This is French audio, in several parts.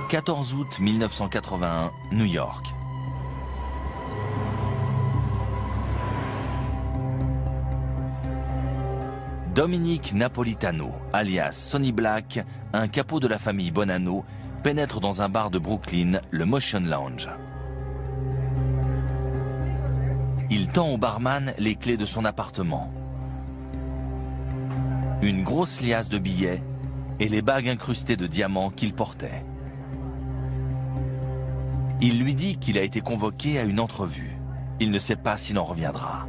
14 août 1981, New York. Dominic Napolitano, alias Sonny Black, un capot de la famille Bonanno, pénètre dans un bar de Brooklyn, le Motion Lounge. Il tend au barman les clés de son appartement. Une grosse liasse de billets et les bagues incrustées de diamants qu'il portait. Il lui dit qu'il a été convoqué à une entrevue. Il ne sait pas s'il en reviendra.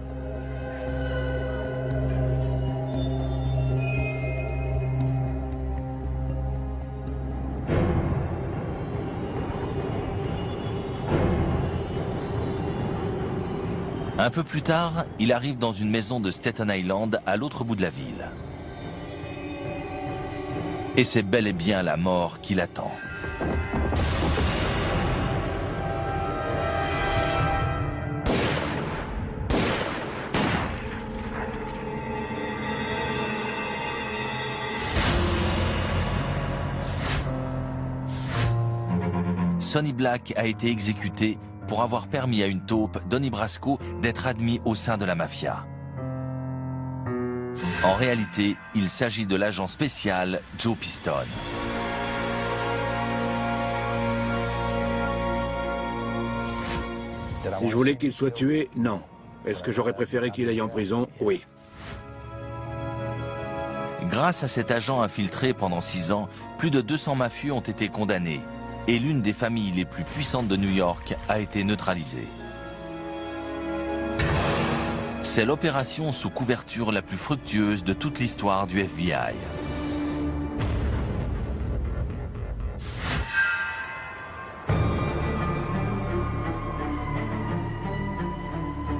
Un peu plus tard, il arrive dans une maison de Staten Island à l'autre bout de la ville. Et c'est bel et bien la mort qui l'attend. Sonny Black a été exécuté pour avoir permis à une taupe, Donnie Brasco, d'être admis au sein de la mafia. En réalité, il s'agit de l'agent spécial Joe Piston. Si je voulais qu'il soit tué, non. Est-ce que j'aurais préféré qu'il aille en prison? Oui. Grâce à cet agent infiltré pendant 6 ans, plus de 200 mafieux ont été condamnés. Et l'une des familles les plus puissantes de New York a été neutralisée. C'est l'opération sous couverture la plus fructueuse de toute l'histoire du FBI.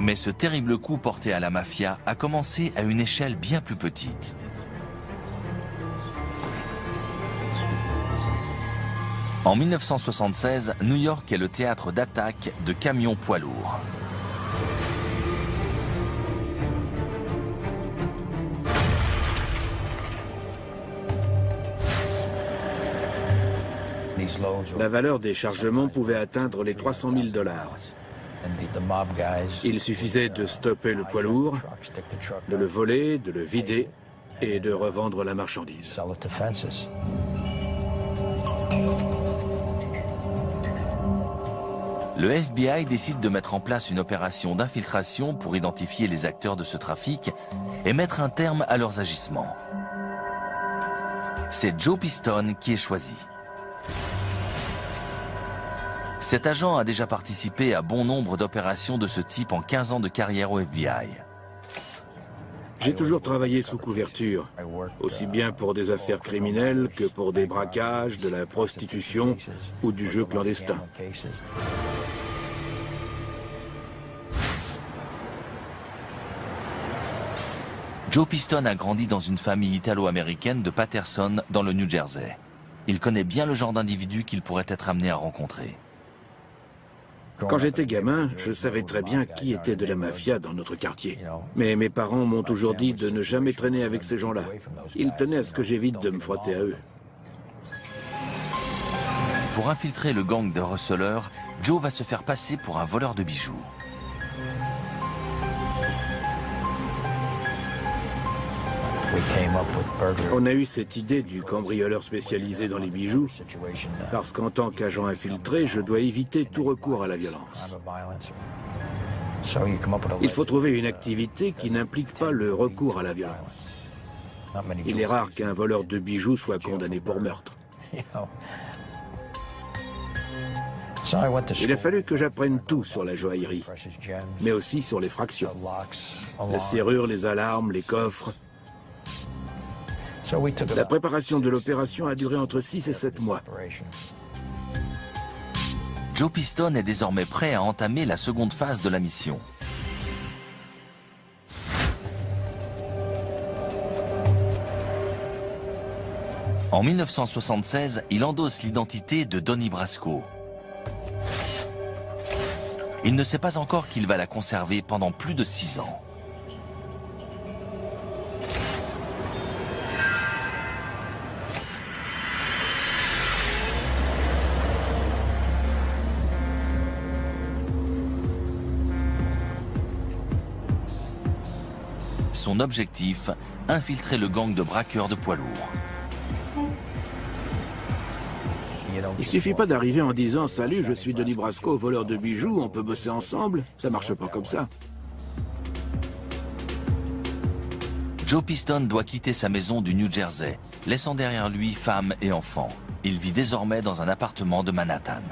Mais ce terrible coup porté à la mafia a commencé à une échelle bien plus petite. En 1976, New York est le théâtre d'attaques de camions poids lourds. La valeur des chargements pouvait atteindre les 300 000 $. Il suffisait de stopper le poids lourd, de le voler, de le vider et de revendre la marchandise. Le FBI décide de mettre en place une opération d'infiltration pour identifier les acteurs de ce trafic et mettre un terme à leurs agissements. C'est Joe Piston qui est choisi. Cet agent a déjà participé à bon nombre d'opérations de ce type en 15 ans de carrière au FBI. J'ai toujours travaillé sous couverture, aussi bien pour des affaires criminelles que pour des braquages, de la prostitution ou du jeu clandestin. Joe Piston a grandi dans une famille italo-américaine de Paterson, dans le New Jersey. Il connaît bien le genre d'individu qu'il pourrait être amené à rencontrer. Quand j'étais gamin, je savais très bien qui était de la mafia dans notre quartier. Mais mes parents m'ont toujours dit de ne jamais traîner avec ces gens-là. Ils tenaient à ce que j'évite de me frotter à eux. Pour infiltrer le gang de receleurs, Joe va se faire passer pour un voleur de bijoux. On a eu cette idée du cambrioleur spécialisé dans les bijoux, parce qu'en tant qu'agent infiltré, je dois éviter tout recours à la violence. Il faut trouver une activité qui n'implique pas le recours à la violence. Il est rare qu'un voleur de bijoux soit condamné pour meurtre. Il a fallu que j'apprenne tout sur la joaillerie, mais aussi sur les fractions. La serrure, les alarmes, les coffres. La préparation de l'opération a duré entre 6 et 7 mois. Joe Piston est désormais prêt à entamer la seconde phase de la mission. En 1976, il endosse l'identité de Donnie Brasco. Il ne sait pas encore qu'il va la conserver pendant plus de 6 ans. Son objectif, infiltrer le gang de braqueurs de poids lourds. Il suffit pas d'arriver en disant « Salut, je suis Donnie Brasco, voleur de bijoux, on peut bosser ensemble ». Ça marche pas comme ça. Joe Piston doit quitter sa maison du New Jersey, laissant derrière lui femme et enfants. Il vit désormais dans un appartement de Manhattan.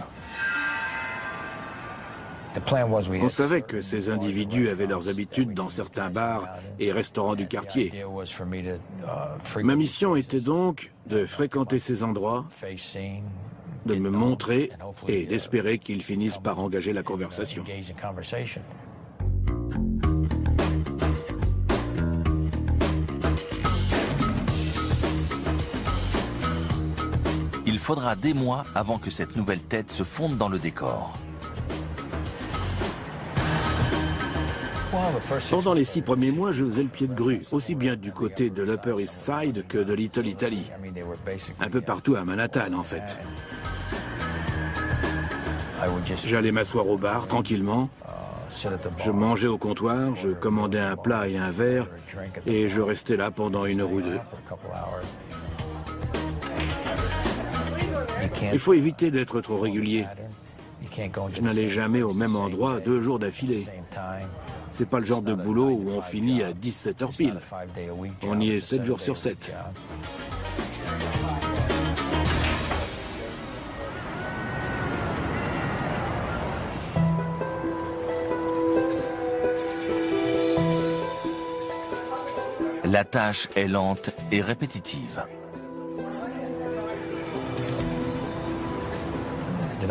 On savait que ces individus avaient leurs habitudes dans certains bars et restaurants du quartier. Ma mission était donc de fréquenter ces endroits, de me montrer et d'espérer qu'ils finissent par engager la conversation. Il faudra des mois avant que cette nouvelle tête se fonde dans le décor. Pendant les 6 premiers mois, je faisais le pied de grue, aussi bien du côté de l'Upper East Side que de Little Italy. Un peu partout à Manhattan, en fait. J'allais m'asseoir au bar, tranquillement. Je mangeais au comptoir, je commandais un plat et un verre, et je restais là pendant 1 heure ou 2. Il faut éviter d'être trop régulier. Je n'allais jamais au même endroit 2 jours d'affilée. C'est pas le genre de boulot où on finit à 17 heures pile. On y est 7 jours sur 7. La tâche est lente et répétitive.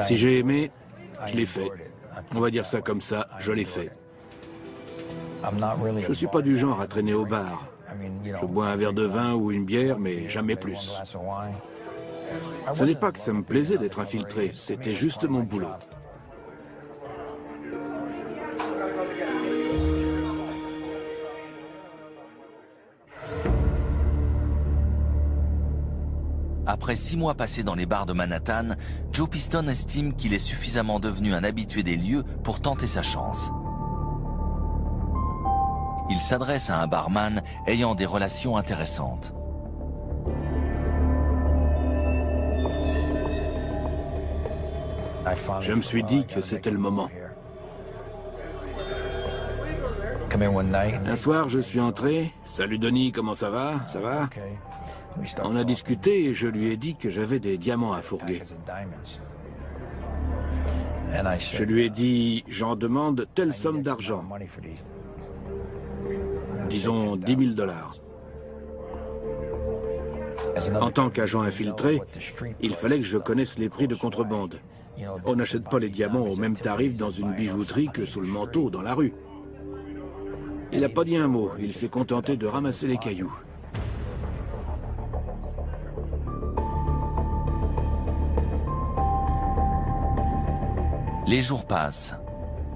Si j'ai aimé, je l'ai fait. On va dire ça comme ça, je l'ai fait. Je ne suis pas du genre à traîner au bar. Je bois un verre de vin ou une bière, mais jamais plus. Ce n'est pas que ça me plaisait d'être infiltré, c'était juste mon boulot. Après 6 mois passés dans les bars de Manhattan, Joe Piston estime qu'il est suffisamment devenu un habitué des lieux pour tenter sa chance. Il s'adresse à un barman ayant des relations intéressantes. Je me suis dit que c'était le moment. Un soir, je suis entré. « Salut Donnie, comment ça va? Ça va ?» On a discuté et je lui ai dit que j'avais des diamants à fourguer. Je lui ai dit « J'en demande telle somme d'argent. » Disons 10 000 $. En tant qu'agent infiltré, il fallait que je connaisse les prix de contrebande. On n'achète pas les diamants au même tarif dans une bijouterie que sous le manteau dans la rue. Il n'a pas dit un mot, il s'est contenté de ramasser les cailloux. Les jours passent.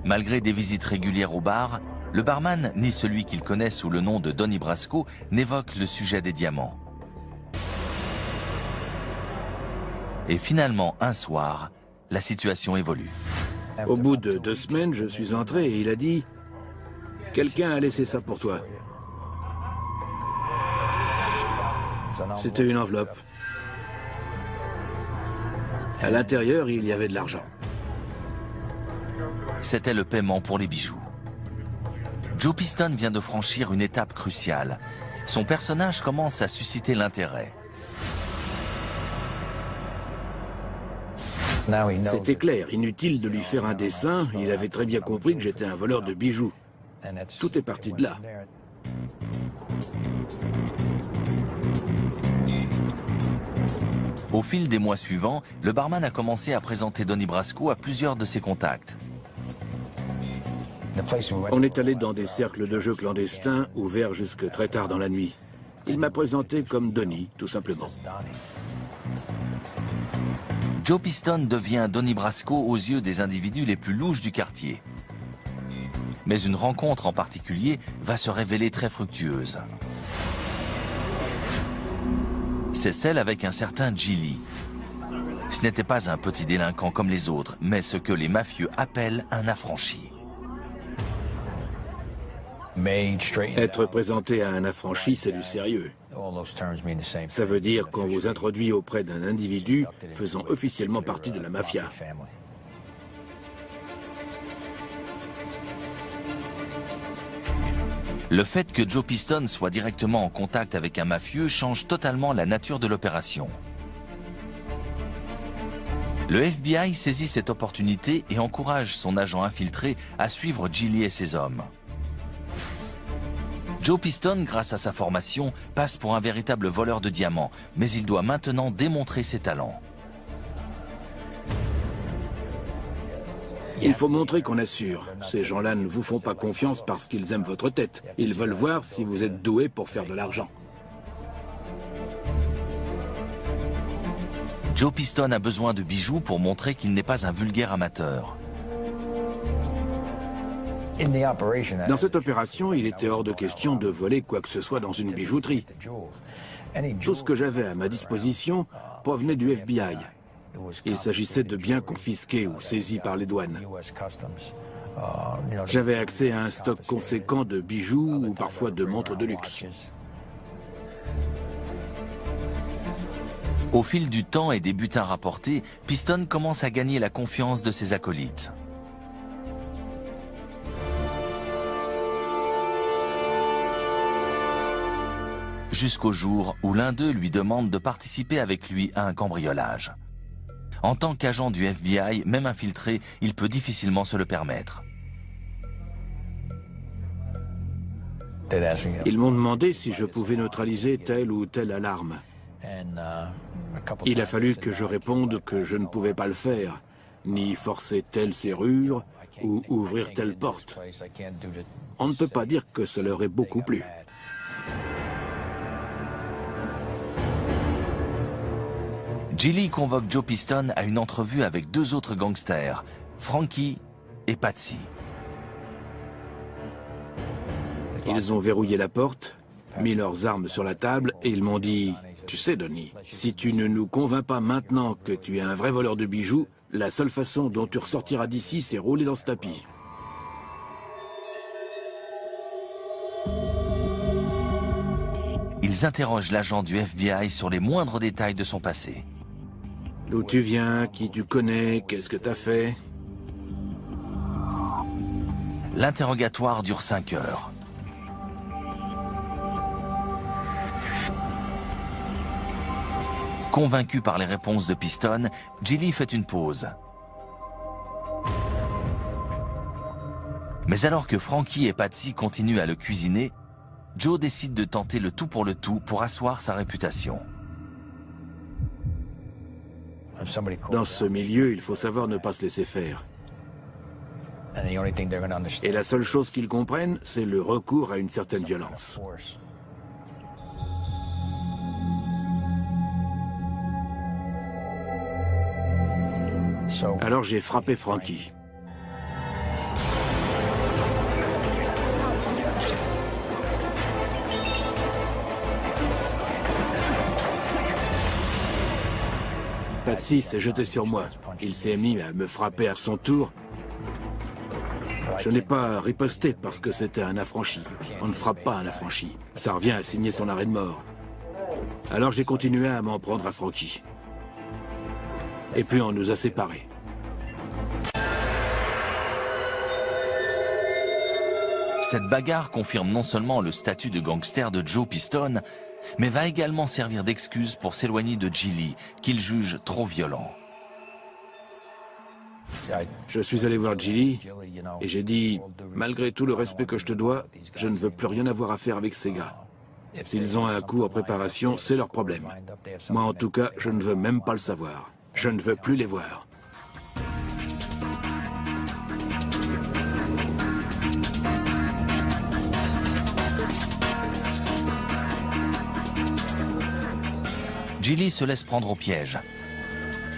Malgré des visites régulières au bar, le barman, ni celui qu'il connaît sous le nom de Donnie Brasco, n'évoque le sujet des diamants. Et finalement, un soir, la situation évolue. Au bout de 2 semaines, je suis entré et il a dit « Quelqu'un a laissé ça pour toi. » C'était une enveloppe. À l'intérieur, il y avait de l'argent. C'était le paiement pour les bijoux. Joe Piston vient de franchir une étape cruciale. Son personnage commence à susciter l'intérêt. C'était clair, inutile de lui faire un dessin, il avait très bien compris que j'étais un voleur de bijoux. Tout est parti de là. Au fil des mois suivants, le barman a commencé à présenter Donnie Brasco à plusieurs de ses contacts. On est allé dans des cercles de jeux clandestins ouverts jusque très tard dans la nuit. Il m'a présenté comme Donnie, tout simplement. Joe Piston devient Donnie Brasco aux yeux des individus les plus louches du quartier. Mais une rencontre en particulier va se révéler très fructueuse. C'est celle avec un certain Gilly. Ce n'était pas un petit délinquant comme les autres, mais ce que les mafieux appellent un affranchi. Être présenté à un affranchi, c'est du sérieux. Ça veut dire qu'on vous introduit auprès d'un individu faisant officiellement partie de la mafia. Le fait que Joe Piston soit directement en contact avec un mafieux change totalement la nature de l'opération. Le FBI saisit cette opportunité et encourage son agent infiltré à suivre Gilly et ses hommes. Joe Piston, grâce à sa formation, passe pour un véritable voleur de diamants, mais il doit maintenant démontrer ses talents. Il faut montrer qu'on assure. Ces gens-là ne vous font pas confiance parce qu'ils aiment votre tête. Ils veulent voir si vous êtes doué pour faire de l'argent. Joe Piston a besoin de bijoux pour montrer qu'il n'est pas un vulgaire amateur. Dans cette opération, il était hors de question de voler quoi que ce soit dans une bijouterie. Tout ce que j'avais à ma disposition provenait du FBI. Il s'agissait de biens confisqués ou saisis par les douanes. J'avais accès à un stock conséquent de bijoux ou parfois de montres de luxe. Au fil du temps et des butins rapportés, Piston commence à gagner la confiance de ses acolytes. Jusqu'au jour où l'un d'eux lui demande de participer avec lui à un cambriolage. En tant qu'agent du FBI, même infiltré, il peut difficilement se le permettre. Ils m'ont demandé si je pouvais neutraliser telle ou telle alarme. Il a fallu que je réponde que je ne pouvais pas le faire, ni forcer telle serrure ou ouvrir telle porte. On ne peut pas dire que ça leur ait beaucoup plu. Gilly convoque Joe Piston à une entrevue avec deux autres gangsters, Frankie et Patsy. Ils ont verrouillé la porte, mis leurs armes sur la table et ils m'ont dit « Tu sais, Donnie, si tu ne nous convaincs pas maintenant que tu es un vrai voleur de bijoux, la seule façon dont tu ressortiras d'ici, c'est rouler dans ce tapis. » Ils interrogent l'agent du FBI sur les moindres détails de son passé. D'où tu viens, qui tu connais, qu'est-ce que t'as fait? L'interrogatoire dure 5 heures. Convaincu par les réponses de Piston, Gilly fait une pause. Mais alors que Frankie et Patsy continuent à le cuisiner, Joe décide de tenter le tout pour asseoir sa réputation. Dans ce milieu, il faut savoir ne pas se laisser faire. Et la seule chose qu'ils comprennent, c'est le recours à une certaine violence. Alors j'ai frappé Frankie. Patsy s'est jeté sur moi. Il s'est mis à me frapper à son tour. Je n'ai pas riposté parce que c'était un affranchi. On ne frappe pas un affranchi. Ça revient à signer son arrêt de mort. Alors j'ai continué à m'en prendre à Frankie. Et puis on nous a séparés. Cette bagarre confirme non seulement le statut de gangster de Joe Piston, mais va également servir d'excuse pour s'éloigner de Gilly, qu'il juge trop violent. Je suis allé voir Gilly et j'ai dit, malgré tout le respect que je te dois, je ne veux plus rien avoir à faire avec ces gars. S'ils ont un coup en préparation, c'est leur problème. Moi en tout cas, je ne veux même pas le savoir. Je ne veux plus les voir. Gilly se laisse prendre au piège.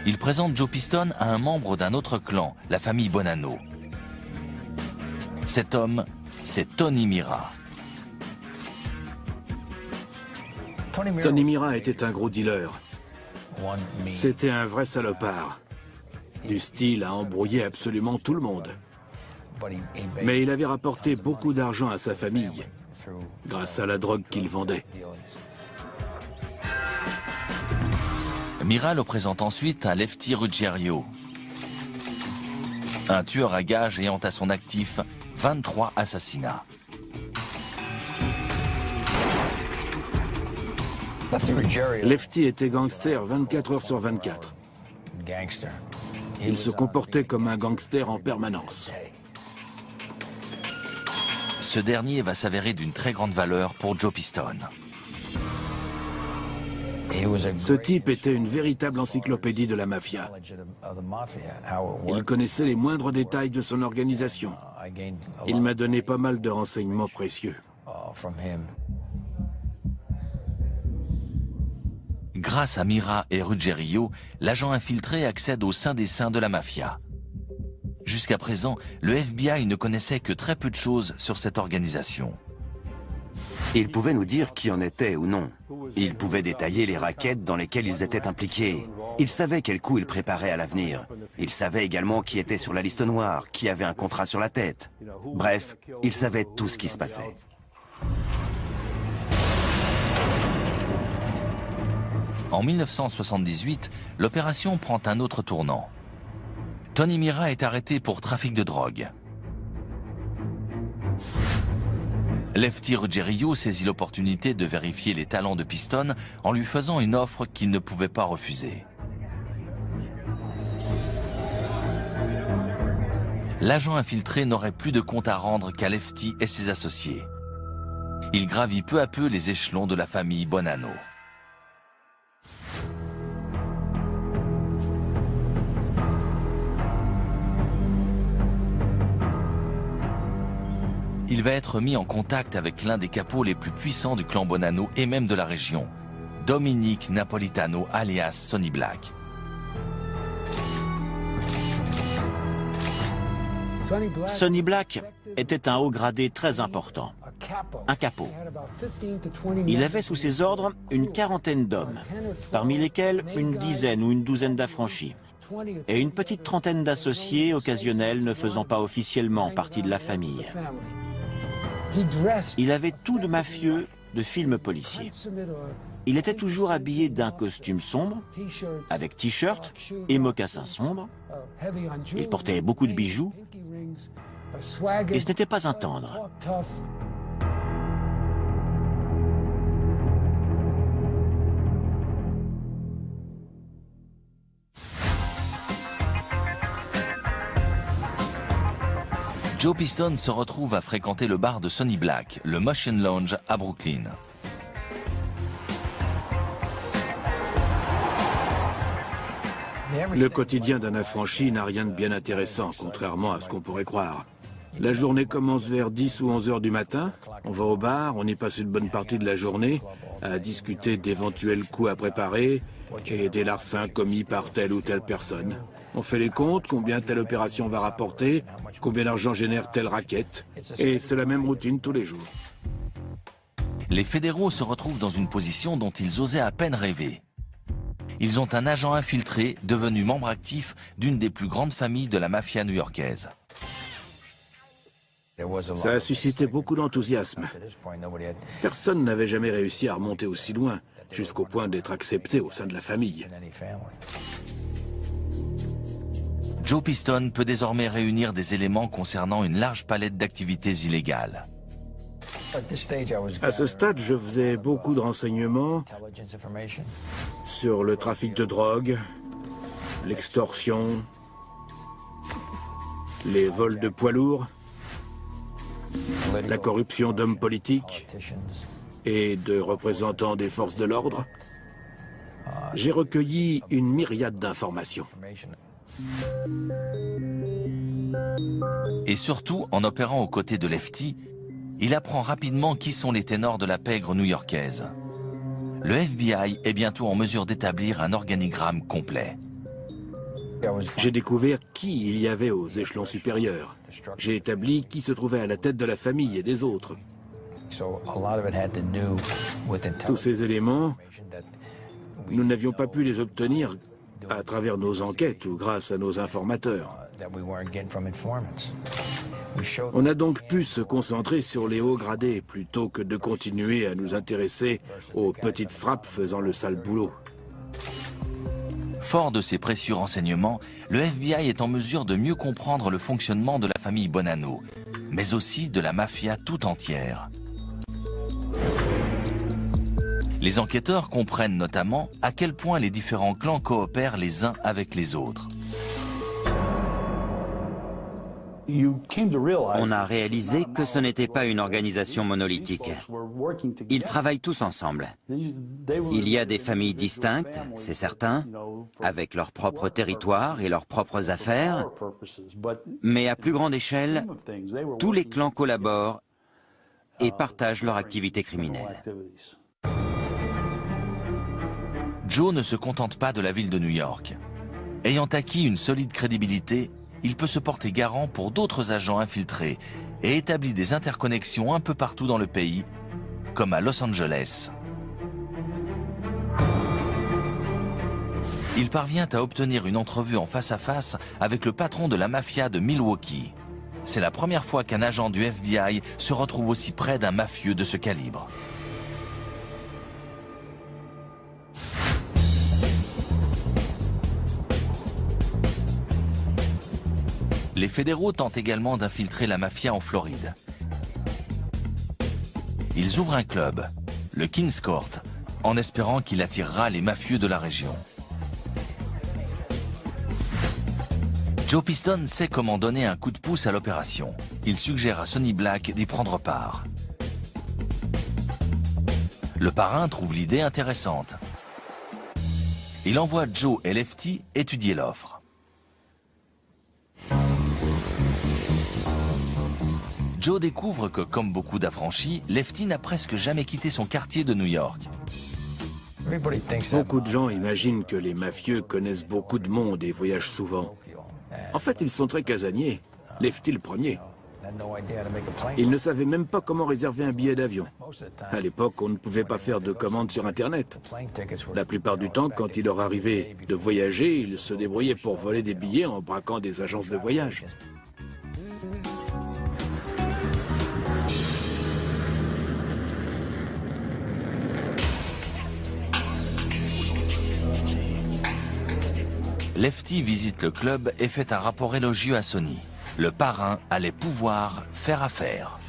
Il présente Joe Piston à un membre d'un autre clan, la famille Bonanno. Cet homme, c'est Tony Mira. Tony Mira était un gros dealer. C'était un vrai salopard. Du style à embrouiller absolument tout le monde. Mais il avait rapporté beaucoup d'argent à sa famille, grâce à la drogue qu'il vendait. Mira le présente ensuite à Lefty Ruggiero, un tueur à gages ayant à son actif 23 assassinats. Lefty était gangster 24 heures sur 24. Il se comportait comme un gangster en permanence. Ce dernier va s'avérer d'une très grande valeur pour Joe Piston. Ce type était une véritable encyclopédie de la mafia. Il connaissait les moindres détails de son organisation. Il m'a donné pas mal de renseignements précieux. Grâce à Mira et Ruggiero, l'agent infiltré accède au sein des seins de la mafia. Jusqu'à présent, le FBI ne connaissait que très peu de choses sur cette organisation. Ils pouvaient nous dire qui en était ou non. Ils pouvaient détailler les rackets dans lesquelles ils étaient impliqués. Ils savaient quel coup ils préparaient à l'avenir. Ils savaient également qui était sur la liste noire, qui avait un contrat sur la tête. Bref, ils savaient tout ce qui se passait. En 1978, l'opération prend un autre tournant. Tony Mira est arrêté pour trafic de drogue. Lefty Ruggiero saisit l'opportunité de vérifier les talents de Piston en lui faisant une offre qu'il ne pouvait pas refuser. L'agent infiltré n'aurait plus de compte à rendre qu'à Lefty et ses associés. Il gravit peu à peu les échelons de la famille Bonanno. Il va être mis en contact avec l'un des capots les plus puissants du clan Bonanno et même de la région, Dominic Napolitano alias Sonny Black. Sonny Black était un haut gradé très important, un capot. Il avait sous ses ordres une quarantaine d'hommes, parmi lesquels une dizaine ou une douzaine d'affranchis, et une petite trentaine d'associés occasionnels ne faisant pas officiellement partie de la famille. Il avait tout de mafieux de films policiers. Il était toujours habillé d'un costume sombre, avec t-shirt et mocassins sombres. Il portait beaucoup de bijoux et ce n'était pas un tendre. Joe Piston se retrouve à fréquenter le bar de Sonny Black, le Motion Lounge à Brooklyn. Le quotidien d'un affranchi n'a rien de bien intéressant, contrairement à ce qu'on pourrait croire. La journée commence vers 10 ou 11 heures du matin. On va au bar, on y passe une bonne partie de la journée à discuter d'éventuels coups à préparer et des larcins commis par telle ou telle personne. On fait les comptes, combien telle opération va rapporter, combien d'argent génère telle raquette. Et c'est la même routine tous les jours. Les fédéraux se retrouvent dans une position dont ils osaient à peine rêver. Ils ont un agent infiltré devenu membre actif d'une des plus grandes familles de la mafia new-yorkaise. Ça a suscité beaucoup d'enthousiasme. Personne n'avait jamais réussi à remonter aussi loin, jusqu'au point d'être accepté au sein de la famille. Joe Piston peut désormais réunir des éléments concernant une large palette d'activités illégales. À ce stade, je faisais beaucoup de renseignements sur le trafic de drogue, l'extorsion, les vols de poids lourds, la corruption d'hommes politiques et de représentants des forces de l'ordre. J'ai recueilli une myriade d'informations. Et surtout, en opérant aux côtés de Lefty, il apprend rapidement qui sont les ténors de la pègre new-yorkaise. Le FBI est bientôt en mesure d'établir un organigramme complet. J'ai découvert qui il y avait aux échelons supérieurs. J'ai établi qui se trouvait à la tête de la famille et des autres. Tous ces éléments, nous n'avions pas pu les obtenir à travers nos enquêtes ou grâce à nos informateurs. On a donc pu se concentrer sur les hauts gradés plutôt que de continuer à nous intéresser aux petites frappes faisant le sale boulot. Fort de ces précieux renseignements, le FBI est en mesure de mieux comprendre le fonctionnement de la famille Bonanno, mais aussi de la mafia tout entière. Les enquêteurs comprennent notamment à quel point les différents clans coopèrent les uns avec les autres. On a réalisé que ce n'était pas une organisation monolithique. Ils travaillent tous ensemble. Il y a des familles distinctes, c'est certain, avec leur propre territoire et leurs propres affaires, mais à plus grande échelle, tous les clans collaborent et partagent leur activité criminelle. Joe ne se contente pas de la ville de New York. Ayant acquis une solide crédibilité, il peut se porter garant pour d'autres agents infiltrés et établit des interconnexions un peu partout dans le pays, comme à Los Angeles. Il parvient à obtenir une entrevue en face à face avec le patron de la mafia de Milwaukee. C'est la première fois qu'un agent du FBI se retrouve aussi près d'un mafieux de ce calibre. Les fédéraux tentent également d'infiltrer la mafia en Floride. Ils ouvrent un club, le King's Court, en espérant qu'il attirera les mafieux de la région. Joe Piston sait comment donner un coup de pouce à l'opération. Il suggère à Sonny Black d'y prendre part. Le parrain trouve l'idée intéressante. Il envoie Joe et Lefty étudier l'offre. Joe découvre que, comme beaucoup d'affranchis, Lefty n'a presque jamais quitté son quartier de New York. Beaucoup de gens imaginent que les mafieux connaissent beaucoup de monde et voyagent souvent. En fait, ils sont très casaniers. Lefty le premier. Il ne savait même pas comment réserver un billet d'avion. À l'époque, on ne pouvait pas faire de commandes sur Internet. La plupart du temps, quand il leur arrivait de voyager, il se débrouillait pour voler des billets en braquant des agences de voyage. Lefty visite le club et fait un rapport élogieux à Sonny. Le parrain allait pouvoir faire affaire.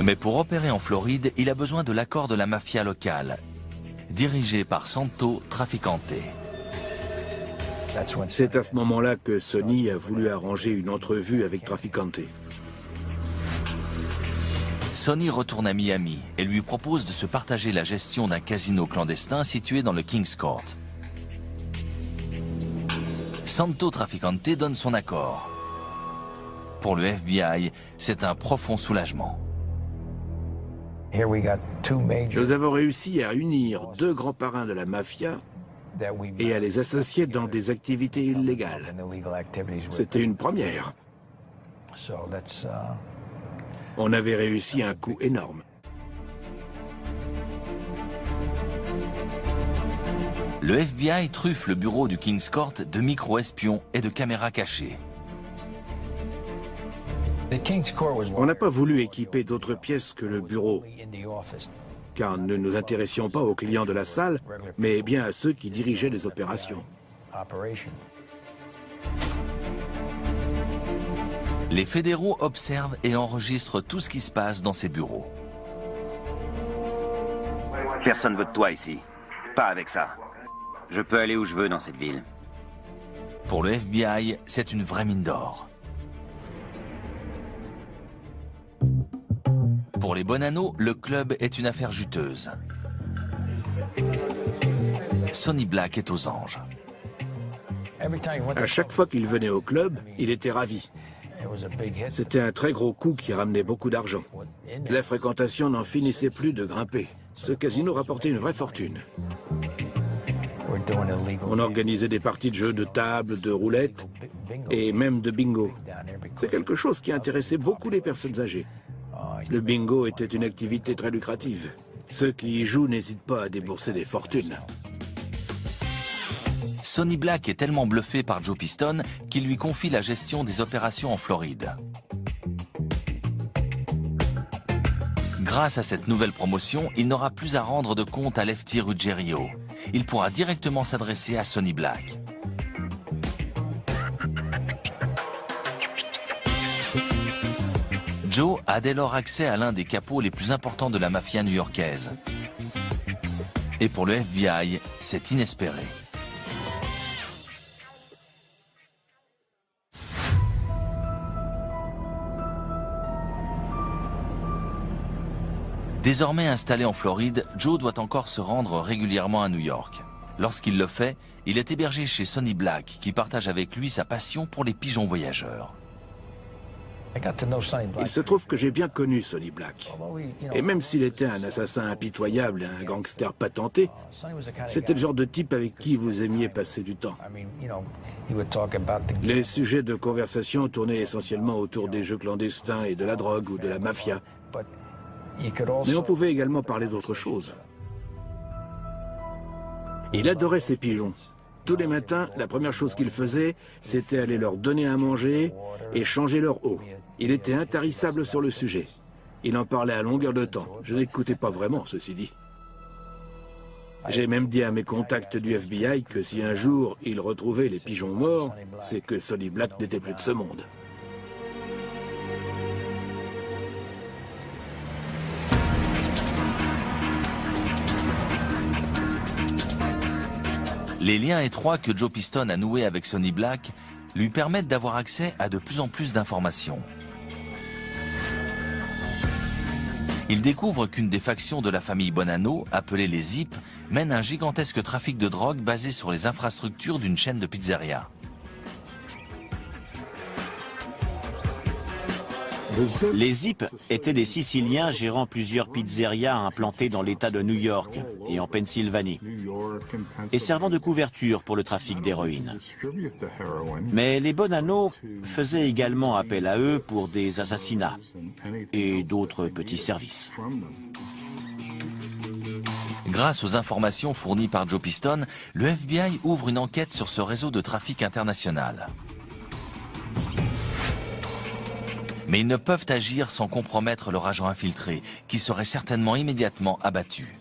Mais pour opérer en Floride, il a besoin de l'accord de la mafia locale, dirigée par Santo Trafficante. C'est à ce moment-là que Sonny a voulu arranger une entrevue avec Trafficante. Sonny retourne à Miami et lui propose de se partager la gestion d'un casino clandestin situé dans le King's Court. Santo Trafficante donne son accord. Pour le FBI, c'est un profond soulagement. Nous avons réussi à unir deux grands parrains de la mafia et à les associer dans des activités illégales. C'était une première. On avait réussi un coup énorme. Le FBI truffe le bureau du King's Court de micro-espions et de caméras cachées. On n'a pas voulu équiper d'autres pièces que le bureau, car ne nous intéressions pas aux clients de la salle, mais bien à ceux qui dirigeaient les opérations. Les fédéraux observent et enregistrent tout ce qui se passe dans ces bureaux. Personne veut de toi ici. Pas avec ça. Je peux aller où je veux dans cette ville. Pour le FBI, c'est une vraie mine d'or. Pour les Bonanno, le club est une affaire juteuse. Sonny Black est aux anges. À chaque fois qu'il venait au club, il était ravi. C'était un très gros coup qui ramenait beaucoup d'argent. La fréquentation n'en finissait plus de grimper. Ce casino rapportait une vraie fortune. On organisait des parties de jeux de table, de roulette et même de bingo. C'est quelque chose qui intéressait beaucoup les personnes âgées. Le bingo était une activité très lucrative. Ceux qui y jouent n'hésitent pas à débourser des fortunes. Sonny Black est tellement bluffé par Joe Piston qu'il lui confie la gestion des opérations en Floride. Grâce à cette nouvelle promotion, il n'aura plus à rendre de compte à Lefty Ruggiero. Il pourra directement s'adresser à Sonny Black. Joe a dès lors accès à l'un des capots les plus importants de la mafia new-yorkaise. Et pour le FBI, c'est inespéré. Désormais installé en Floride, Joe doit encore se rendre régulièrement à New York. Lorsqu'il le fait, il est hébergé chez Sonny Black, qui partage avec lui sa passion pour les pigeons voyageurs. Il se trouve que j'ai bien connu Sonny Black. Et même s'il était un assassin impitoyable et un gangster patenté, c'était le genre de type avec qui vous aimiez passer du temps. Les sujets de conversation tournaient essentiellement autour des jeux clandestins et de la drogue ou de la mafia. Mais on pouvait également parler d'autre chose. Il adorait ses pigeons. Tous les matins, la première chose qu'il faisait, c'était aller leur donner à manger et changer leur eau. Il était intarissable sur le sujet. Il en parlait à longueur de temps. Je n'écoutais pas vraiment, ceci dit. J'ai même dit à mes contacts du FBI que si un jour ils retrouvaient les pigeons morts, c'est que Sonny Black n'était plus de ce monde. Les liens étroits que Joe Piston a noués avec Sonny Black lui permettent d'avoir accès à de plus en plus d'informations. Il découvre qu'une des factions de la famille Bonanno, appelée les Zip, mène un gigantesque trafic de drogue basé sur les infrastructures d'une chaîne de pizzeria. Les Zip étaient des Siciliens gérant plusieurs pizzerias implantées dans l'État de New York et en Pennsylvanie, et servant de couverture pour le trafic d'héroïne. Mais les Bonanno faisaient également appel à eux pour des assassinats et d'autres petits services. Grâce aux informations fournies par Joe Piston, le FBI ouvre une enquête sur ce réseau de trafic international. Mais ils ne peuvent agir sans compromettre leur agent infiltré, qui serait certainement immédiatement abattu.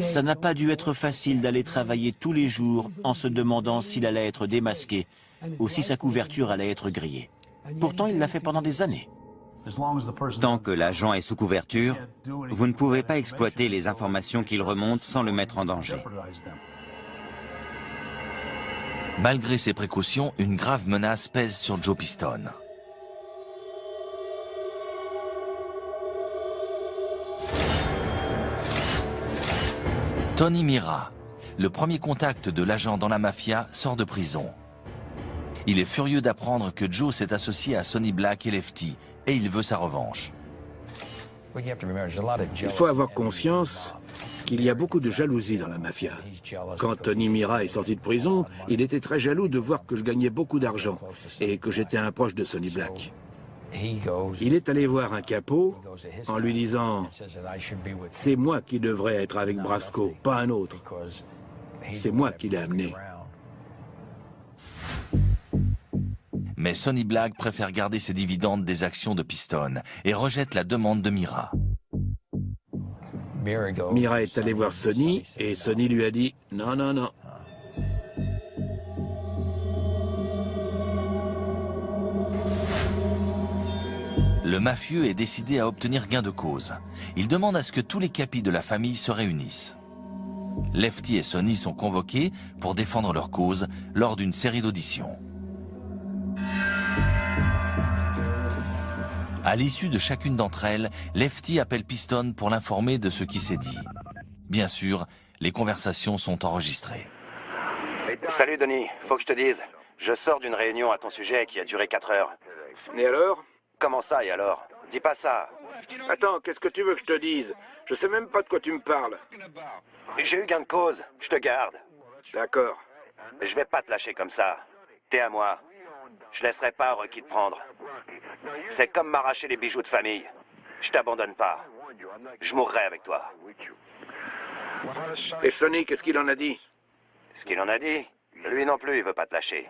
Ça n'a pas dû être facile d'aller travailler tous les jours en se demandant s'il allait être démasqué ou si sa couverture allait être grillée. Pourtant, il l'a fait pendant des années. Tant que l'agent est sous couverture, vous ne pouvez pas exploiter les informations qu'il remonte sans le mettre en danger. Malgré ces précautions, une grave menace pèse sur Joe Piston. Tony Mira, le premier contact de l'agent dans la mafia, sort de prison. Il est furieux d'apprendre que Joe s'est associé à Sonny Black et Lefty, et il veut sa revanche. Il faut avoir conscience qu'il y a beaucoup de jalousie dans la mafia. Quand Tony Mira est sorti de prison, il était très jaloux de voir que je gagnais beaucoup d'argent et que j'étais un proche de Sonny Black. Il est allé voir un capot en lui disant « C'est moi qui devrais être avec Brasco, pas un autre. C'est moi qui l'ai amené. » Mais Sonny Black préfère garder ses dividendes des actions de Piston et rejette la demande de Mira. Mira est allé voir Sonny et Sonny lui a dit « Non, non, non. » Le mafieux est décidé à obtenir gain de cause. Il demande à ce que tous les capis de la famille se réunissent. Lefty et Sonny sont convoqués pour défendre leur cause lors d'une série d'auditions. À l'issue de chacune d'entre elles, Lefty appelle Piston pour l'informer de ce qui s'est dit. Bien sûr, les conversations sont enregistrées. Salut Denis, faut que je te dise, je sors d'une réunion à ton sujet qui a duré 4 heures. Et alors? Comment ça et alors? Dis pas ça. Attends, qu'est-ce que tu veux que je te dise? Je sais même pas de quoi tu me parles. J'ai eu gain de cause, je te garde. D'accord. Je vais pas te lâcher comme ça. T'es à moi. Je laisserai pas un requis te prendre. C'est comme m'arracher les bijoux de famille. Je t'abandonne pas. Je mourrai avec toi. Et Sonny, qu'est-ce qu'il en a dit? Ce qu'il en a dit, lui non plus, il veut pas te lâcher.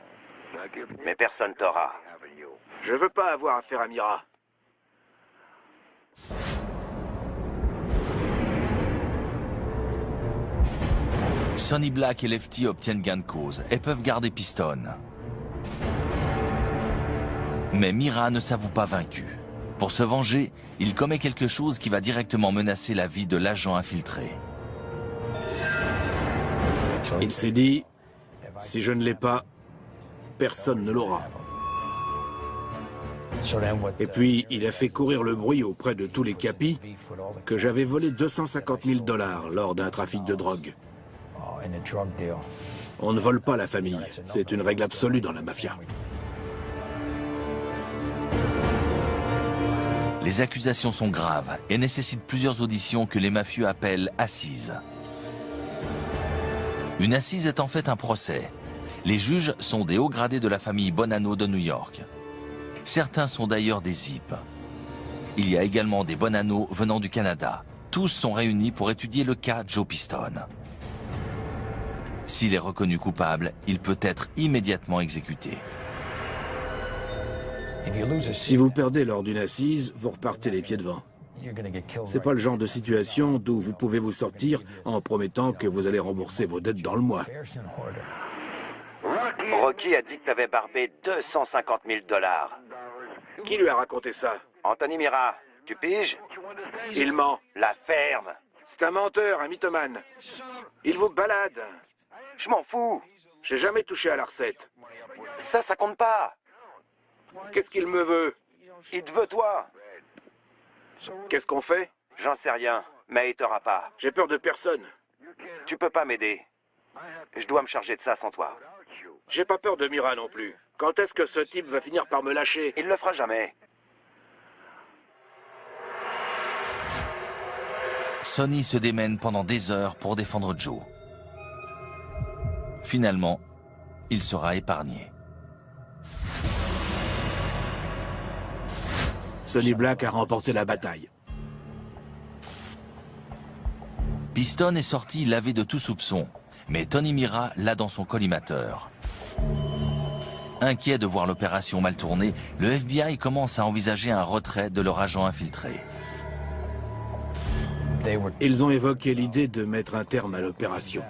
Mais personne t'aura. Je veux pas avoir affaire à Mira. Sonny Black et Lefty obtiennent gain de cause et peuvent garder Piston. Mais Mira ne s'avoue pas vaincu. Pour se venger, il commet quelque chose qui va directement menacer la vie de l'agent infiltré. Il s'est dit, si je ne l'ai pas, personne ne l'aura. Et puis, il a fait courir le bruit auprès de tous les capis que j'avais volé 250 000 $ lors d'un trafic de drogue. On ne vole pas la famille, c'est une règle absolue dans la mafia. Les accusations sont graves et nécessitent plusieurs auditions que les mafieux appellent assises. Une assise est en fait un procès. Les juges sont des hauts gradés de la famille Bonanno de New York. Certains sont d'ailleurs des zips. Il y a également des Bonanno venant du Canada. Tous sont réunis pour étudier le cas Joe Piston. S'il est reconnu coupable, il peut être immédiatement exécuté. Si vous perdez lors d'une assise, vous repartez les pieds devant. C'est pas le genre de situation d'où vous pouvez vous sortir en promettant que vous allez rembourser vos dettes dans le mois. Rocky a dit que t'avais barbé 250 000 $. Qui lui a raconté ça? Anthony Mira, tu piges? Il ment. La ferme. C'est un menteur, un mythomane. Il vous balade. Je m'en fous. J'ai jamais touché à la recette. Ça compte pas. Qu'est-ce qu'il me veut? Il te veut toi. Qu'est-ce qu'on fait? J'en sais rien, mais il t'aura pas. J'ai peur de personne. Tu peux pas m'aider. Je dois me charger de ça sans toi. J'ai pas peur de Mira non plus. Quand est-ce que ce type va finir par me lâcher? Il le fera jamais. Sonny se démène pendant des heures pour défendre Joe. Finalement, il sera épargné. Sonny Black a remporté la bataille. Piston est sorti lavé de tout soupçon, mais Tony Mira l'a dans son collimateur. Inquiet de voir l'opération mal tournée, le FBI commence à envisager un retrait de leur agent infiltré. Ils ont évoqué l'idée de mettre un terme à l'opération.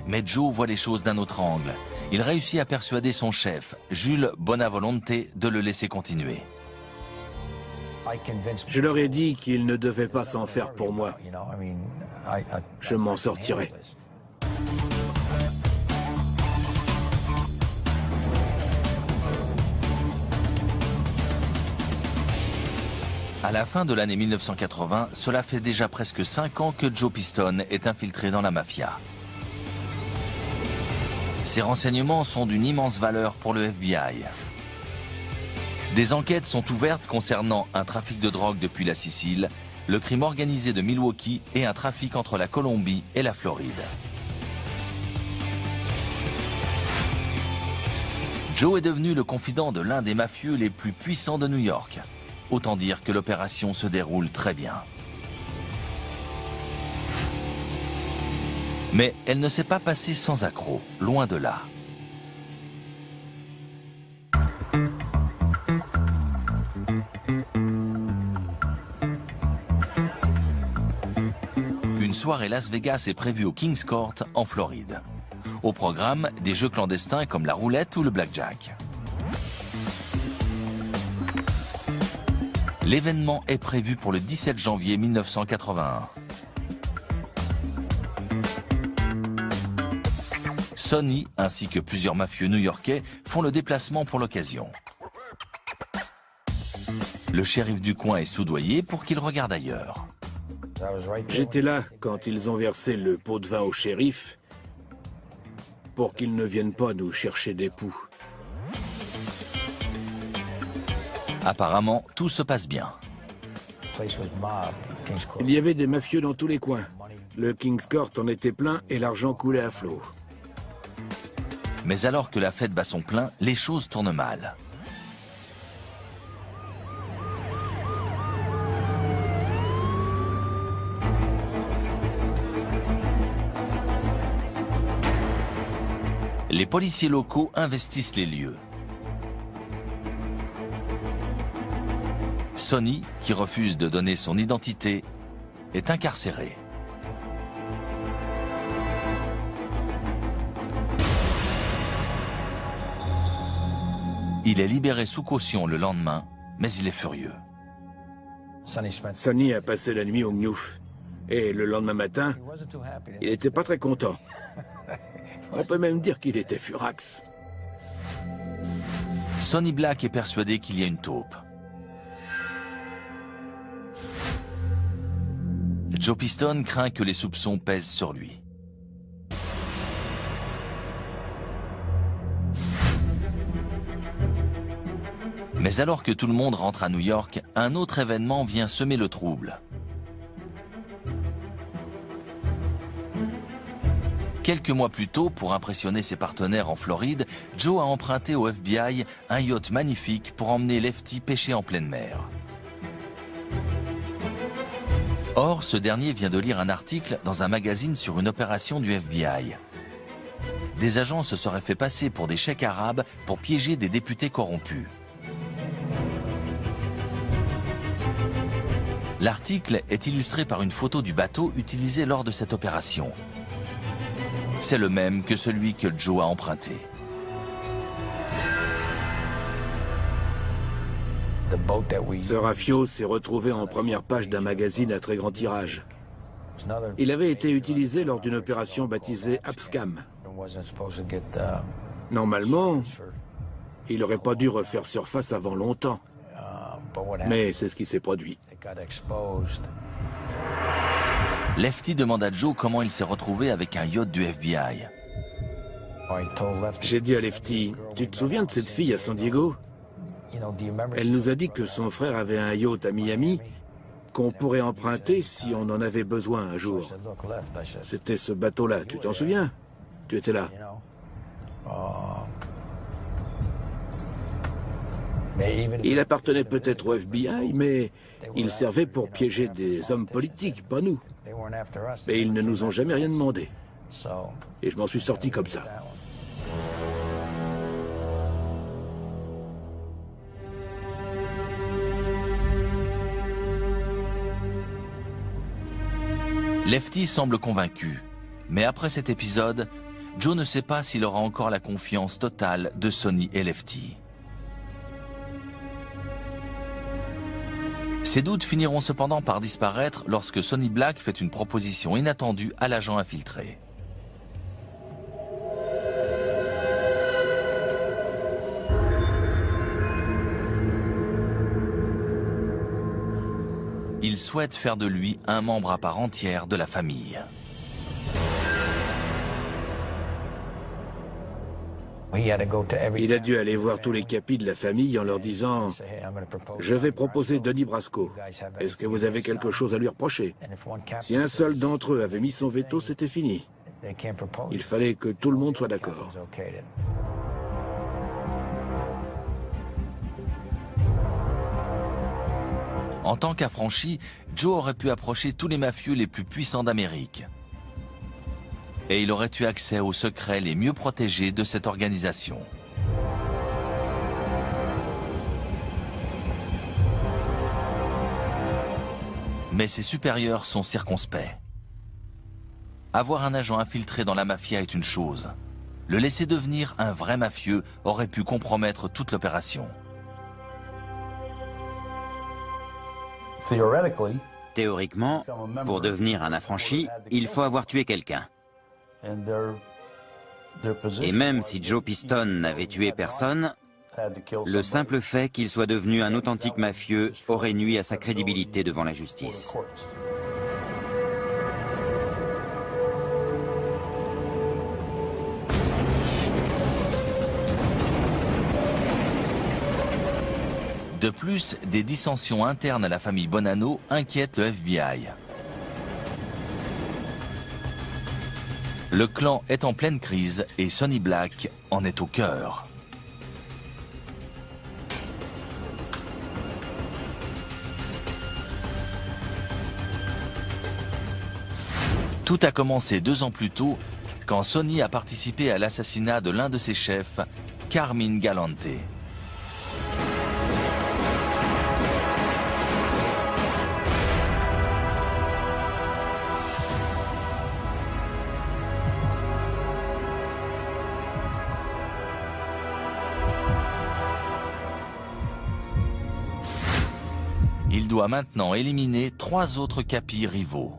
Mais Joe voit les choses d'un autre angle. Il réussit à persuader son chef, Jules Bonavolonte, de le laisser continuer. Je leur ai dit qu'ils ne devaient pas s'en faire pour moi. Je m'en sortirai. À la fin de l'année 1980, cela fait déjà presque 5 ans que Joe Piston est infiltré dans la mafia. Ces renseignements sont d'une immense valeur pour le FBI. Des enquêtes sont ouvertes concernant un trafic de drogue depuis la Sicile, le crime organisé de Milwaukee et un trafic entre la Colombie et la Floride. Joe est devenu le confident de l'un des mafieux les plus puissants de New York. Autant dire que l'opération se déroule très bien. Mais elle ne s'est pas passée sans accroc, loin de là. Une soirée Las Vegas est prévue au Kings Court, en Floride. Au programme, des jeux clandestins comme la roulette ou le blackjack. L'événement est prévu pour le 17 janvier 1981. Sonny, ainsi que plusieurs mafieux new-yorkais, font le déplacement pour l'occasion. Le shérif du coin est soudoyé pour qu'il regarde ailleurs. J'étais là quand ils ont versé le pot de vin au shérif pour qu'il ne vienne pas nous chercher des poux. Apparemment, tout se passe bien. Il y avait des mafieux dans tous les coins. Le Kings Court en était plein et l'argent coulait à flot. Mais alors que la fête bat son plein, les choses tournent mal. Les policiers locaux investissent les lieux. Sonny, qui refuse de donner son identité, est incarcéré. Il est libéré sous caution le lendemain, mais il est furieux. Sonny a passé la nuit au Gnouf. Et le lendemain matin, il n'était pas très content. On peut même dire qu'il était furax. Sonny Black est persuadé qu'il y a une taupe. Joe Piston craint que les soupçons pèsent sur lui. Mais alors que tout le monde rentre à New York, un autre événement vient semer le trouble. Quelques mois plus tôt, pour impressionner ses partenaires en Floride, Joe a emprunté au FBI un yacht magnifique pour emmener Lefty pêcher en pleine mer. Or, ce dernier vient de lire un article dans un magazine sur une opération du FBI. Des agents se seraient fait passer pour des cheikhs arabes pour piéger des députés corrompus. L'article est illustré par une photo du bateau utilisé lors de cette opération. C'est le même que celui que Joe a emprunté. Ce rafio s'est retrouvé en première page d'un magazine à très grand tirage. Il avait été utilisé lors d'une opération baptisée Abscam. Normalement, il n'aurait pas dû refaire surface avant longtemps. Mais c'est ce qui s'est produit. Lefty demande à Joe comment il s'est retrouvé avec un yacht du FBI. J'ai dit à Lefty, tu te souviens de cette fille à San Diego? Elle nous a dit que son frère avait un yacht à Miami qu'on pourrait emprunter si on en avait besoin un jour. C'était ce bateau-là, tu t'en souviens? Tu étais là. Il appartenait peut-être au FBI, mais il servait pour piéger des hommes politiques, pas nous. Et ils ne nous ont jamais rien demandé. Et je m'en suis sorti comme ça. Lefty semble convaincu, mais après cet épisode, Joe ne sait pas s'il aura encore la confiance totale de Sonny et Lefty. Ces doutes finiront cependant par disparaître lorsque Sonny Black fait une proposition inattendue à l'agent infiltré. Il souhaite faire de lui un membre à part entière de la famille. Il a dû aller voir tous les capis de la famille en leur disant « Je vais proposer Donnie Brasco. Est-ce que vous avez quelque chose à lui reprocher ?» Si un seul d'entre eux avait mis son veto, c'était fini. Il fallait que tout le monde soit d'accord. En tant qu'affranchi, Joe aurait pu approcher tous les mafieux les plus puissants d'Amérique. Et il aurait eu accès aux secrets les mieux protégés de cette organisation. Mais ses supérieurs sont circonspects. Avoir un agent infiltré dans la mafia est une chose. Le laisser devenir un vrai mafieux aurait pu compromettre toute l'opération. Théoriquement, pour devenir un affranchi, il faut avoir tué quelqu'un. Et même si Joe Piston n'avait tué personne, le simple fait qu'il soit devenu un authentique mafieux aurait nui à sa crédibilité devant la justice. De plus, des dissensions internes à la famille Bonanno inquiètent le FBI. Le clan est en pleine crise et Sonny Black en est au cœur. Tout a commencé 2 ans plus tôt quand Sonny a participé à l'assassinat de l'un de ses chefs, Carmine Galante. Il doit maintenant éliminer 3 autres capis rivaux.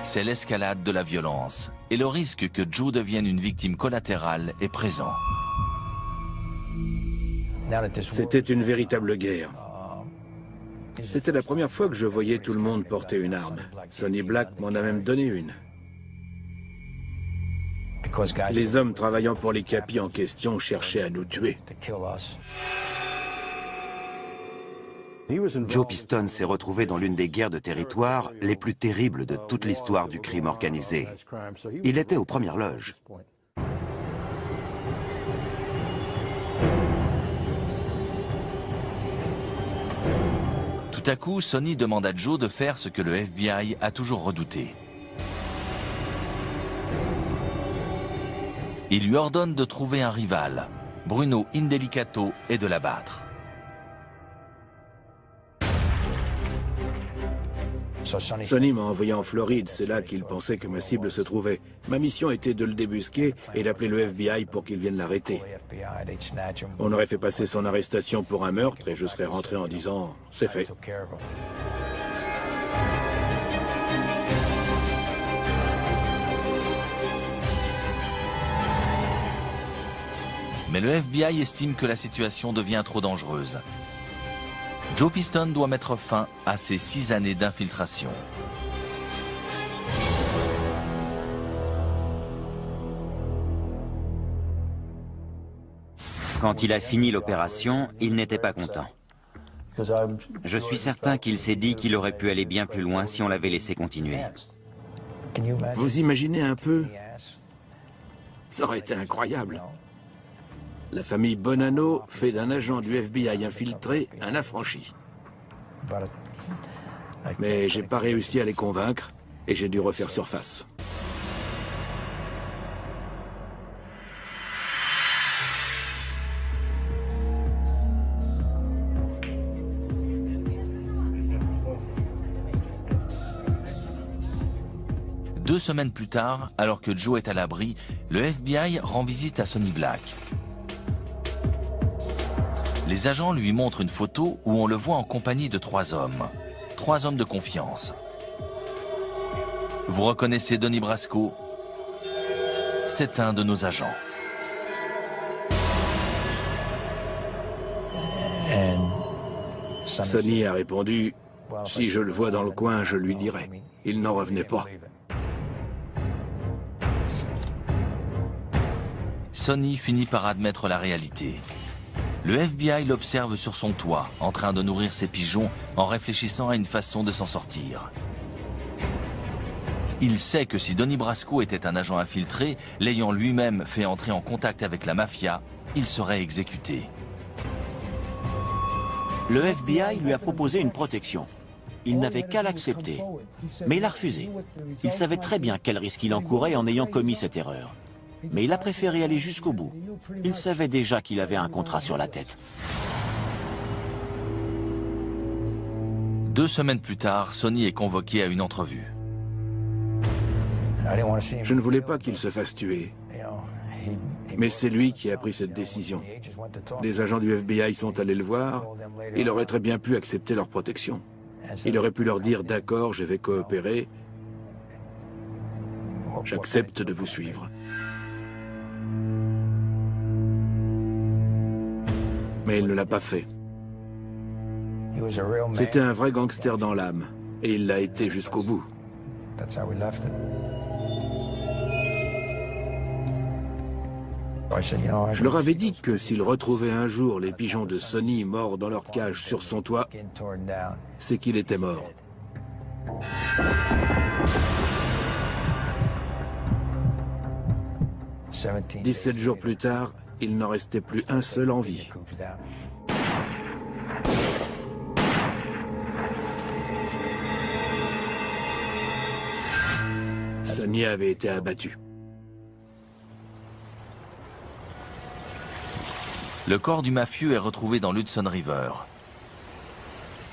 C'est l'escalade de la violence et le risque que Joe devienne une victime collatérale est présent. C'était une véritable guerre. C'était la première fois que je voyais tout le monde porter une arme. Sonny Black m'en a même donné une. Les hommes travaillant pour les capis en question cherchaient à nous tuer. Joe Piston s'est retrouvé dans l'une des guerres de territoire les plus terribles de toute l'histoire du crime organisé. Il était aux premières loges. Tout à coup, Sonny demande à Joe de faire ce que le FBI a toujours redouté. Il lui ordonne de trouver un rival, Bruno Indelicato, et de l'abattre. Sonny m'a envoyé en Floride, c'est là qu'il pensait que ma cible se trouvait. Ma mission était de le débusquer et d'appeler le FBI pour qu'il vienne l'arrêter. On aurait fait passer son arrestation pour un meurtre et je serais rentré en disant « c'est fait ». Mais le FBI estime que la situation devient trop dangereuse. Joe Piston doit mettre fin à ses 6 années d'infiltration. Quand il a fini l'opération, il n'était pas content. Je suis certain qu'il s'est dit qu'il aurait pu aller bien plus loin si on l'avait laissé continuer. Vous imaginez un peu? Ça aurait été incroyable. La famille Bonanno fait d'un agent du FBI infiltré un affranchi. Mais j'ai pas réussi à les convaincre et j'ai dû refaire surface. Deux semaines plus tard, alors que Joe est à l'abri, le FBI rend visite à Sonny Black. Les agents lui montrent une photo où on le voit en compagnie de 3 hommes. 3 hommes de confiance. Vous reconnaissez Donnie Brasco? C'est un de nos agents. Sonny a répondu « Si je le vois dans le coin, je lui dirai. » Il n'en revenait pas. Sonny finit par admettre la réalité. Le FBI l'observe sur son toit, en train de nourrir ses pigeons en réfléchissant à une façon de s'en sortir. Il sait que si Donnie Brasco était un agent infiltré, l'ayant lui-même fait entrer en contact avec la mafia, il serait exécuté. Le FBI lui a proposé une protection. Il n'avait qu'à l'accepter. Mais il a refusé. Il savait très bien quel risque il encourait en ayant commis cette erreur. Mais il a préféré aller jusqu'au bout. Il savait déjà qu'il avait un contrat sur la tête. 2 semaines plus tard, Sonny est convoqué à une entrevue. Je ne voulais pas qu'il se fasse tuer. Mais c'est lui qui a pris cette décision. Les agents du FBI sont allés le voir. Il aurait très bien pu accepter leur protection. Il aurait pu leur dire « D'accord, je vais coopérer. J'accepte de vous suivre. » Mais il ne l'a pas fait. C'était un vrai gangster dans l'âme, et il l'a été jusqu'au bout. Je leur avais dit que s'ils retrouvaient un jour les pigeons de Sonny morts dans leur cage sur son toit, c'est qu'il était mort. 17 jours plus tard, il n'en restait plus un seul en vie. Sonny avait été abattu. Le corps du mafieux est retrouvé dans l'Hudson River.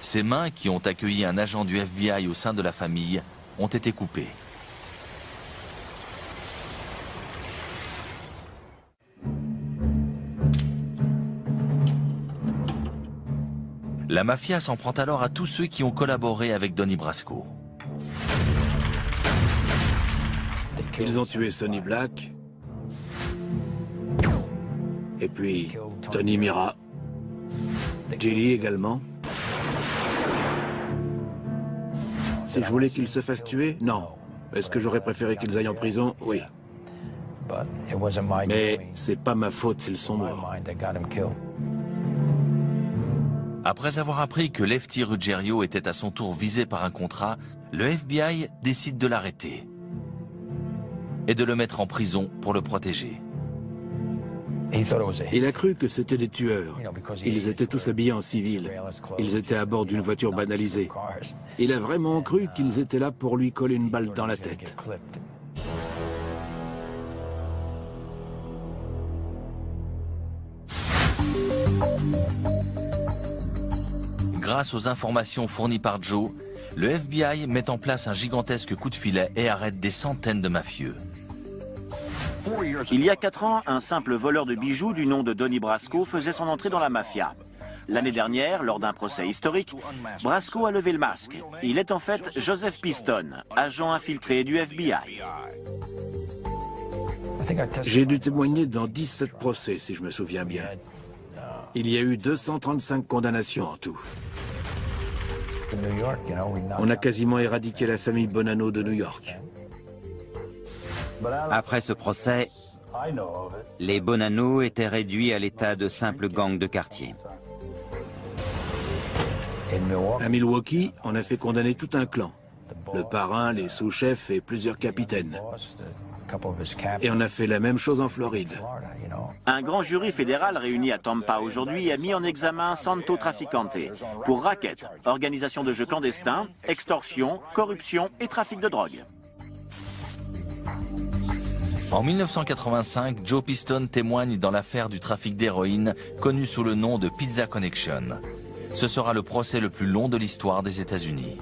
Ses mains, qui ont accueilli un agent du FBI au sein de la famille, ont été coupées. La mafia s'en prend alors à tous ceux qui ont collaboré avec Donnie Brasco. Ils ont tué Sonny Black. Et puis, Tony Mira. Gilly également. Si je voulais qu'ils se fassent tuer, non. Est-ce que j'aurais préféré qu'ils aillent en prison? Oui. Mais c'est pas ma faute s'ils sont morts. Après avoir appris que Lefty Ruggiero était à son tour visé par un contrat, le FBI décide de l'arrêter et de le mettre en prison pour le protéger. Il a cru que c'était des tueurs. Ils étaient tous habillés en civil. Ils étaient à bord d'une voiture banalisée. Il a vraiment cru qu'ils étaient là pour lui coller une balle dans la tête. Grâce aux informations fournies par Joe, le FBI met en place un gigantesque coup de filet et arrête des centaines de mafieux. Il y a 4 ans, un simple voleur de bijoux du nom de Donnie Brasco faisait son entrée dans la mafia. L'année dernière, lors d'un procès historique, Brasco a levé le masque. Il est en fait Joseph Piston, agent infiltré du FBI. J'ai dû témoigner dans 17 procès, si je me souviens bien. Il y a eu 235 condamnations en tout. On a quasiment éradiqué la famille Bonanno de New York. Après ce procès, les Bonanno étaient réduits à l'état de simples gangs de quartier. À Milwaukee, on a fait condamner tout un clan. Le parrain, les sous-chefs et plusieurs capitaines. Et on a fait la même chose en Floride. Un grand jury fédéral réuni à Tampa aujourd'hui a mis en examen Santo Traficante pour racket, organisation de jeux clandestins, extorsion, corruption et trafic de drogue. En 1985, Joe Piston témoigne dans l'affaire du trafic d'héroïne connue sous le nom de Pizza Connection. Ce sera le procès le plus long de l'histoire des États-Unis.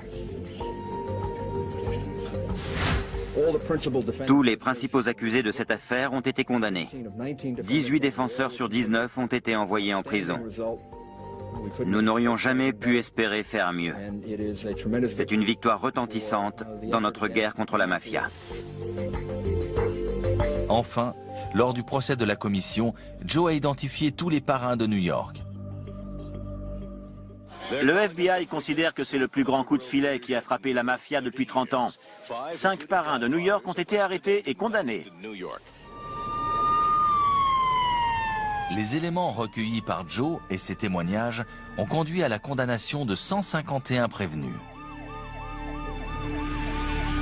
Tous les principaux accusés de cette affaire ont été condamnés. 18 défenseurs sur 19 ont été envoyés en prison. Nous n'aurions jamais pu espérer faire mieux. C'est une victoire retentissante dans notre guerre contre la mafia. Enfin, lors du procès de la commission, Joe a identifié tous les parrains de New York. Le FBI considère que c'est le plus grand coup de filet qui a frappé la mafia depuis 30 ans. 5 parrains de New York ont été arrêtés et condamnés. Les éléments recueillis par Joe et ses témoignages ont conduit à la condamnation de 151 prévenus.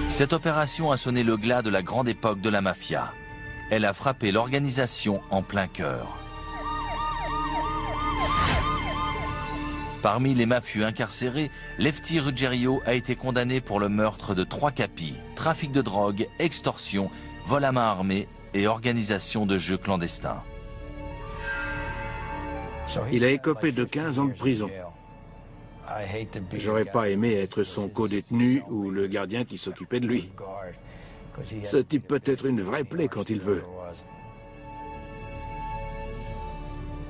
Cette opération a sonné le glas de la grande époque de la mafia. Elle a frappé l'organisation en plein cœur. Parmi les mafieux incarcérés, Lefty Ruggiero a été condamné pour le meurtre de 3 capis, trafic de drogue, extorsion, vol à main armée et organisation de jeux clandestins. Il a écopé de 15 ans de prison. J'aurais pas aimé être son co-détenu ou le gardien qui s'occupait de lui. Ce type peut être une vraie plaie quand il veut.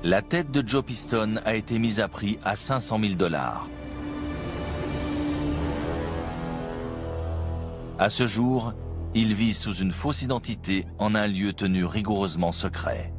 La tête de Joe Piston a été mise à prix à 500 000 $. À ce jour, il vit sous une fausse identité en un lieu tenu rigoureusement secret.